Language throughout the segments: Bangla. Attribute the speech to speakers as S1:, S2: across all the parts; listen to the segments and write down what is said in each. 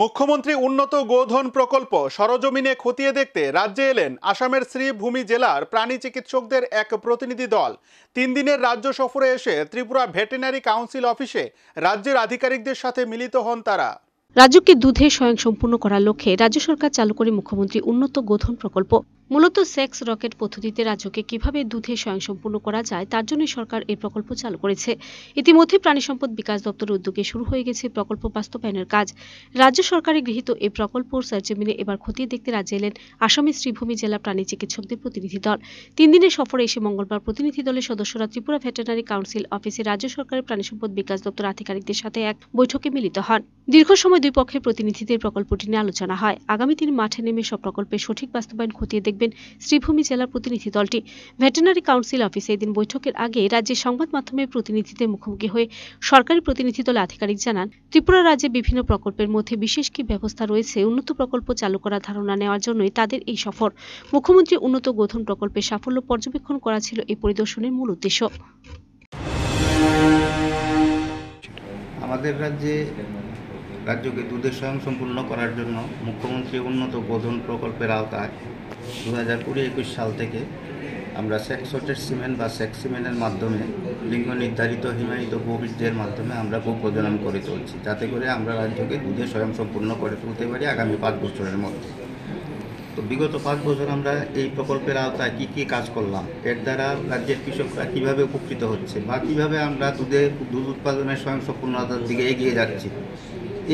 S1: মুখ্যমন্ত্রী উন্নত গোধন প্রকল্প সরজমিনে খতিয়ে দেখতে রাজ্যে এলেন আসামের শ্রীভূমি জেলার প্রাণী চিকিৎসকদের এক প্রতিনিধি দল। ৩ দিনের রাজ্য সফরে এসে ত্রিপুরা ভেটেরিনারি কাউন্সিল অফিসে রাজ্যের আধিকারিকদের সাথে মিলিত হন তারা।
S2: রাজ্যকে দুধে স্বয়ংসম্পূর্ণ করার লক্ষ্যে রাজ্য সরকার চালু করে মুখ্যমন্ত্রী উন্নত গোধন প্রকল্প। মূলত সেক্স রকেট পদ্ধতিতে রাজ্যকে কিভাবে দুধে স্বয়ংসম্পূর্ণ করা যায় তার জন্য সরকার এই প্রকল্প চালু করেছে। ইতিমধ্যে প্রাণী সম্পদ বিকাশ দপ্তরের উদ্যোগে শুরু হয়ে গেছে প্রকল্প বাস্তবায়নের কাজ। রাজ্য সরকারের গৃহীত এই প্রকল্প সরজমিনে এবার খতিয়ে দেখতে রাজ্যে এলেন আসামের শ্রীভূমি জেলা প্রাণী চিকিৎসকদের প্রতিনিধি দল। ৩ দিনের সফরে এসে মঙ্গলবার প্রতিনিধি দলের সদস্যরা ত্রিপুরা ভেটেরিনারি কাউন্সিল অফিসে রাজ্য সরকারের প্রাণী সম্পদ বিকাশ দপ্তর আধিকারিকদের সাথে এক বৈঠকে মিলিত হন। দীর্ঘ সময় দুই পক্ষের প্রতিনিধিদের প্রকল্পটি নিয়ে আলোচনা হয়। আগামী দিন মাঠে নেমে সব প্রকল্পের সঠিক বাস্তবায়ন খতিয়ে দেখবেন শ্রীভূমি জেলার প্রতিনিধি দলটি। ভেটেরিনারি কাউন্সিল অফিসে এদিন বৈঠকের আগে রাজ্যের সংবাদ মাধ্যমের প্রতিনিধিদের মুখোমুখি হয়ে সরকারি প্রতিনিধি দল আধিকারিক জানান, ত্রিপুরা রাজ্যে বিভিন্ন প্রকল্পের মধ্যে বিশেষ কি ব্যবস্থা রয়েছে উন্নত প্রকল্প চালু করার ধারণা নেওয়ার জন্যই তাদের এই সফর। মুখ্যমন্ত্রী উন্নত গোধন প্রকল্পের সাফল্য পর্যবেক্ষণ করা ছিল এই পরিদর্শনের মূল উদ্দেশ্য।
S3: আমাদের রাজ্যকে দুধে স্বয়ংসম্পূর্ণ করার জন্য মুখ্যমন্ত্রী উন্নত গোধন প্রকল্পের আওতায় 2020-21 সাল থেকে আমরা সেক্স রকেট সিমেন্ট বা সেক্স সিমেন্টের মাধ্যমে লিঙ্গ নির্ধারিত হিমায়িত গোবীর্যের মাধ্যমে আমরা গো প্রজনন করে চলছি, যাতে করে আমরা রাজ্যকে দুধে স্বয়ংসম্পূর্ণ করে তুলতে পারি আগামী 5 বছরের মধ্যে। তো বিগত 5 বছর আমরা এই প্রকল্পের আওতায় কী কাজ করলাম, এর দ্বারা রাজ্যের কৃষকরা কীভাবে উপকৃত হচ্ছে বা কীভাবে আমরা দুধ উৎপাদনের স্বয়ংসম্পূর্ণতার দিকে এগিয়ে যাচ্ছি,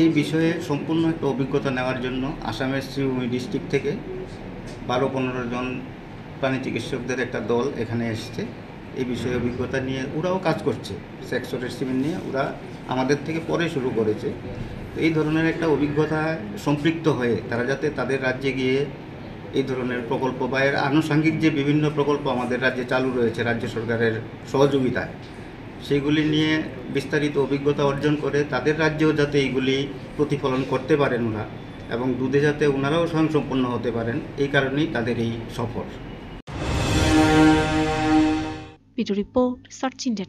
S3: এই বিষয়ে সম্পূর্ণ একটা অভিজ্ঞতা নেওয়ার জন্য আসামের শ্রীভূমি ডিস্ট্রিক্ট থেকে 12-15 জন প্রাণী চিকিৎসকদের একটা দল এখানে এসছে। এই বিষয়ে অভিজ্ঞতা নিয়ে ওরাও কাজ করছে, সেক্স রকেট সিমেন্ট নিয়ে ওরা আমাদের থেকে পরে শুরু করেছে। তো এই ধরনের একটা অভিজ্ঞতায় সম্পৃক্ত হয়ে তারা যাতে তাদের রাজ্যে গিয়ে এই ধরনের প্রকল্প বা এর আনুষঙ্গিক যে বিভিন্ন প্রকল্প আমাদের রাজ্যে চালু রয়েছে রাজ্য সরকারের সহযোগিতায়, সেইগুলি নিয়ে বিস্তারিত অভিজ্ঞতা অর্জন করে তাদের রাজ্যেও যাতে এইগুলি প্রতিফলন করতে পারেন ওরা, এবং দুধে যাতে ওনারাও স্বয়ংসম্পূর্ণ হতে পারেন, এই কারণেই তাদের এই সফর।
S2: Video report search India.